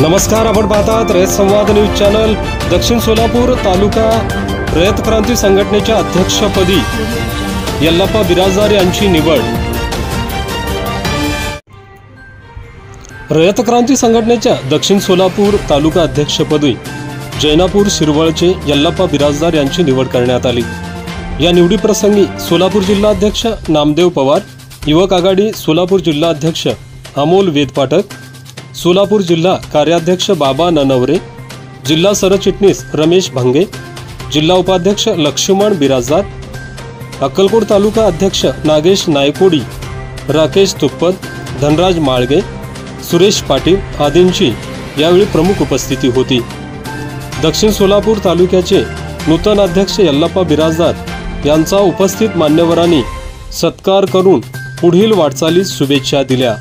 नमस्कार, आपण पाहतात रयत संवाद न्यूज चॅनल। दक्षिण सोलापूर तालुका रयत क्रांती संघटनेच्या अध्यक्षपदी यल्लाप्पा बिराजदार यांची निवड। रयत क्रांती संघटनेच्या दक्षिण सोलापूर तालुका अध्यक्षपदी जैनापूर शिरवळचे यल्लाप्पा बिराजदार यांची निवड करण्यात आली। या निवडीप्रसंगी सोलापूर जिल्हाध्यक्ष नामदेव पवार, युवक आघाडी सोलापूर जिल्हाध्यक्ष अमोल वेदपाठक, सोलापूर जिल्हा कार्याध्यक्ष बाबा ननवरे, जिल्हा सरचिटणीस रमेश भांगे, जिल्हा उपाध्यक्ष लक्ष्मण बिराजदार, अक्कलकोट तालुका अध्यक्ष नागेश नायकोडी, राकेश तुप्पत, धनराज माळगे, सुरेश पाटील आदींची यावेळी प्रमुख उपस्थिती होती। दक्षिण सोलापूर तालुक्याचे नूतन अध्यक्ष यल्लाप्पा बिराजदार यांचा उपस्थित मान्यवरांनी सत्कार करून पुढील वाटचालीस शुभेच्छा दिल्या।